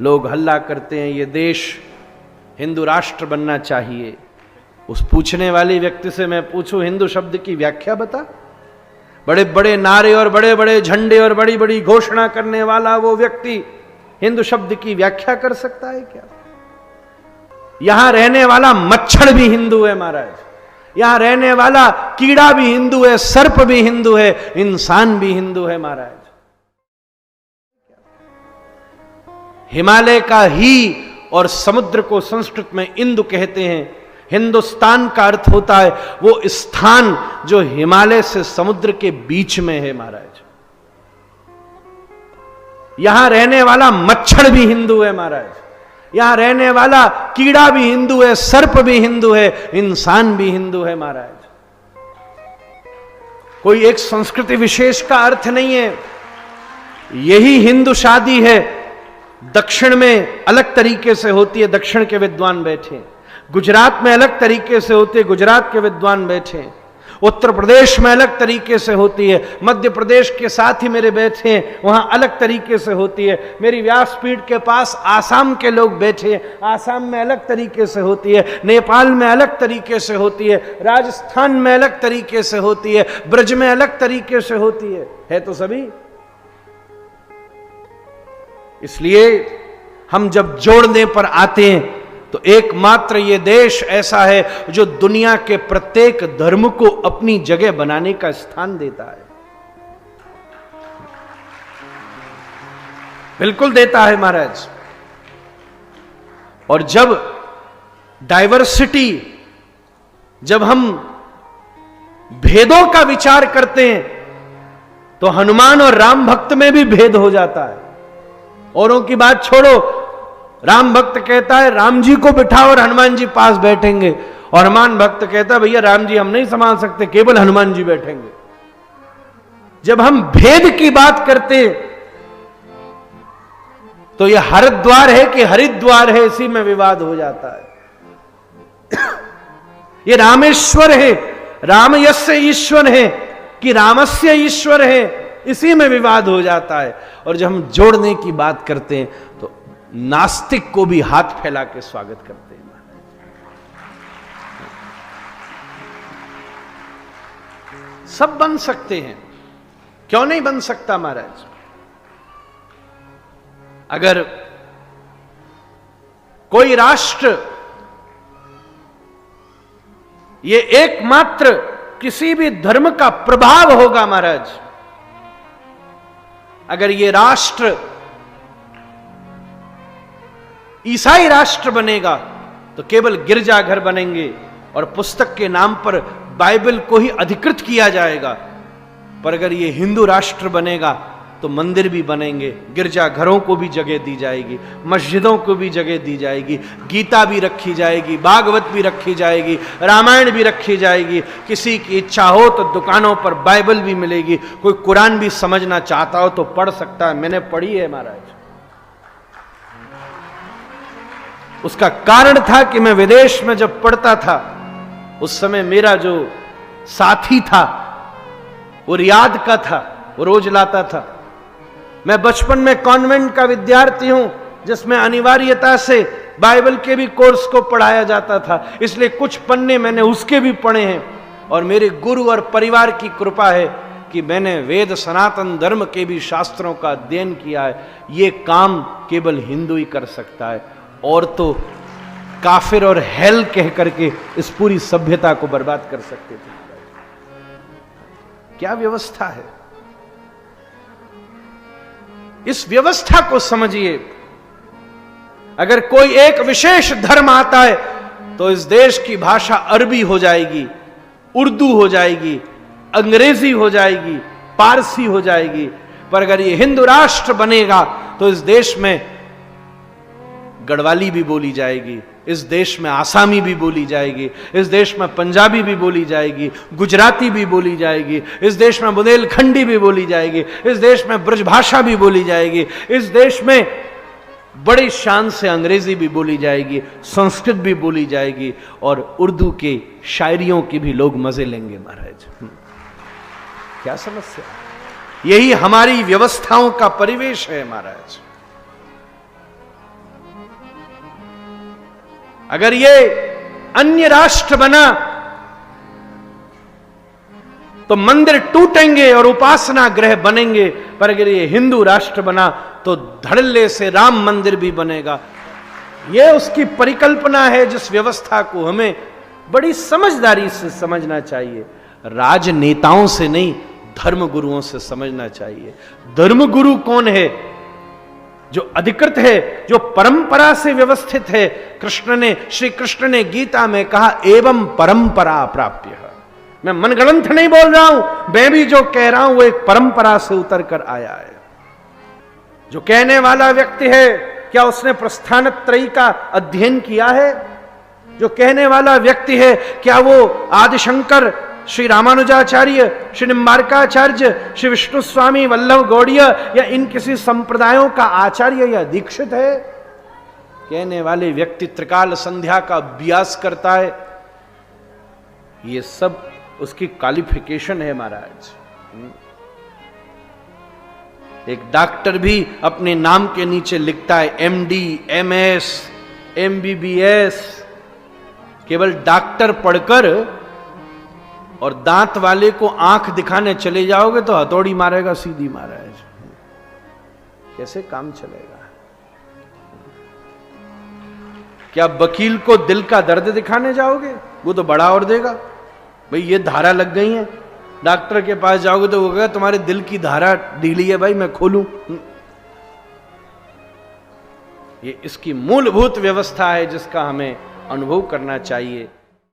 लोग हल्ला करते हैं ये देश हिंदू राष्ट्र बनना चाहिए। उस पूछने वाले व्यक्ति से मैं पूछूं हिंदू शब्द की व्याख्या बता। बड़े बड़े नारे और बड़े बड़े झंडे और बड़ी बड़ी घोषणा करने वाला वो व्यक्ति हिंदू शब्द की व्याख्या कर सकता है क्या? यहां रहने वाला मच्छर भी हिंदू है महाराज, यहां रहने वाला कीड़ा भी हिंदू है, सर्प भी हिंदू है, इंसान भी हिंदू है महाराज। हिमालय का ही और समुद्र को संस्कृत में इंदु कहते हैं। हिंदुस्तान का अर्थ होता है वो स्थान जो हिमालय से समुद्र के बीच में है महाराज। यहां रहने वाला मच्छर भी हिंदू है महाराज, यहां रहने वाला कीड़ा भी हिंदू है, सर्प भी हिंदू है, इंसान भी हिंदू है महाराज। कोई एक संस्कृति विशेष का अर्थ नहीं है। यही हिंदू शादी है। दक्षिण में अलग तरीके से होती है, दक्षिण के विद्वान बैठे। गुजरात में अलग तरीके से होती है, गुजरात के विद्वान बैठे। उत्तर प्रदेश में अलग तरीके से होती है, मध्य प्रदेश के साथ ही मेरे बैठे हैं, वहां अलग तरीके से होती है। मेरी व्यासपीठ के पास आसाम के लोग बैठे हैं, आसाम में अलग तरीके से होती है, नेपाल में अलग तरीके से होती है, राजस्थान में अलग तरीके से होती है, ब्रज में अलग तरीके से होती है तो सभी। इसलिए हम जब जोड़ने पर आते हैं तो एकमात्र ये देश ऐसा है जो दुनिया के प्रत्येक धर्म को अपनी जगह बनाने का स्थान देता है। बिल्कुल देता है महाराज। और जब डाइवर्सिटी, जब हम भेदों का विचार करते हैं तो हनुमान और राम भक्त में भी भेद हो जाता है। औरों की बात छोड़ो, राम भक्त कहता है राम जी को बिठाओ और हनुमान जी पास बैठेंगे, और हनुमान भक्त कहता है भैया राम जी हम नहीं संभाल सकते, केवल हनुमान जी बैठेंगे। जब हम भेद की बात करते तो यह हरिद्वार है कि हरिद्वार है, इसी में विवाद हो जाता है। ये रामेश्वर है, रामयस्य ईश्वर है कि रामस्य ईश्वर है, इसी में विवाद हो जाता है। और जब हम जोड़ने की बात करते हैं तो नास्तिक को भी हाथ फैला के स्वागत करते हैं। सब बन सकते हैं, क्यों नहीं बन सकता महाराज? अगर कोई राष्ट्र, ये एकमात्र किसी भी धर्म का प्रभाव होगा महाराज, अगर ये राष्ट्र ईसाई राष्ट्र बनेगा तो केवल गिरजाघर बनेंगे और पुस्तक के नाम पर बाइबल को ही अधिकृत किया जाएगा। पर अगर ये हिंदू राष्ट्र बनेगा तो मंदिर भी बनेंगे, गिरजाघरों को भी जगह दी जाएगी, मस्जिदों को भी जगह दी जाएगी, गीता भी रखी जाएगी, भागवत भी रखी जाएगी, रामायण भी रखी जाएगी। किसी की इच्छा हो तो दुकानों पर बाइबल भी मिलेगी। कोई कुरान भी समझना चाहता हो तो पढ़ सकता है, मैंने पढ़ी है महाराज। उसका कारण था कि मैं विदेश में जब पढ़ता था उस समय मेरा जो साथी था वो रियाद का था, वो रोज लाता था। मैं बचपन में कॉन्वेंट का विद्यार्थी हूं जिसमें अनिवार्यता से बाइबल के भी कोर्स को पढ़ाया जाता था, इसलिए कुछ पन्ने मैंने उसके भी पढ़े हैं। और मेरे गुरु और परिवार की कृपा है कि मैंने वेद सनातन धर्म के भी शास्त्रों का अध्ययन किया है। ये काम केवल हिंदू ही कर सकता है, और तो काफिर और हेल कह करके इस पूरी सभ्यता को बर्बाद कर सकते थे। क्या व्यवस्था है! इस व्यवस्था को समझिए। अगर कोई एक विशेष धर्म आता है तो इस देश की भाषा अरबी हो जाएगी, उर्दू हो जाएगी, अंग्रेजी हो जाएगी, पारसी हो जाएगी। पर अगर ये हिंदू राष्ट्र बनेगा तो इस देश में गढ़वाली भी बोली जाएगी, इस देश में आसामी भी बोली जाएगी, इस देश में पंजाबी भी बोली जाएगी, गुजराती भी बोली जाएगी, इस देश में बुंदेलखंडी भी बोली जाएगी, इस देश में ब्रजभाषा भी बोली जाएगी, इस देश में बड़ी शान से अंग्रेजी भी बोली जाएगी, संस्कृत भी बोली जाएगी, और उर्दू के शायरियों की भी लोग मजे लेंगे महाराज। क्या समस्या! यही हमारी व्यवस्थाओं का परिवेश है महाराज। अगर ये अन्य राष्ट्र बना तो मंदिर टूटेंगे और उपासना गृह बनेंगे, पर अगर ये हिंदू राष्ट्र बना तो धड़ल्ले से राम मंदिर भी बनेगा। ये उसकी परिकल्पना है, जिस व्यवस्था को हमें बड़ी समझदारी से समझना चाहिए। राजनेताओं से नहीं, धर्म गुरुओं से समझना चाहिए। धर्म गुरु कौन है? जो अधिकृत है, जो परंपरा से व्यवस्थित है। श्री कृष्ण ने गीता में कहा एवं परंपरा प्राप्य। मैं मनगढ़ंत नहीं बोल रहा हूं, मैं भी जो कह रहा हूं वो एक परंपरा से उतर कर आया है। जो कहने वाला व्यक्ति है, क्या उसने प्रस्थानत्रयी का अध्ययन किया है? जो कहने वाला व्यक्ति है, क्या वो आदिशंकर, श्री रामानुजाचार्य, श्री निम्बारकाचार्य, श्री विष्णु स्वामी वल्लभ गौड़ीय या इन किसी संप्रदायों का आचार्य या दीक्षित है? कहने वाले व्यक्ति त्रिकाल संध्या का अभ्यास करता है। ये सब उसकी क्वालिफिकेशन है महाराज। एक डॉक्टर भी अपने नाम के नीचे लिखता है एमडी, एमएस, एमबीबीएस। केवल डॉक्टर पढ़कर और दांत वाले को आंख दिखाने चले जाओगे तो हथौड़ी मारेगा सीधी महाराज। कैसे काम चलेगा? क्या वकील को दिल का दर्द दिखाने जाओगे? वो तो बड़ा और देगा, भाई ये धारा लग गई है। डॉक्टर के पास जाओगे तो वो कहेगा तुम्हारे दिल की धारा ढीली है, भाई मैं खोलूं। ये इसकी मूलभूत व्यवस्था है जिसका हमें अनुभव करना चाहिए।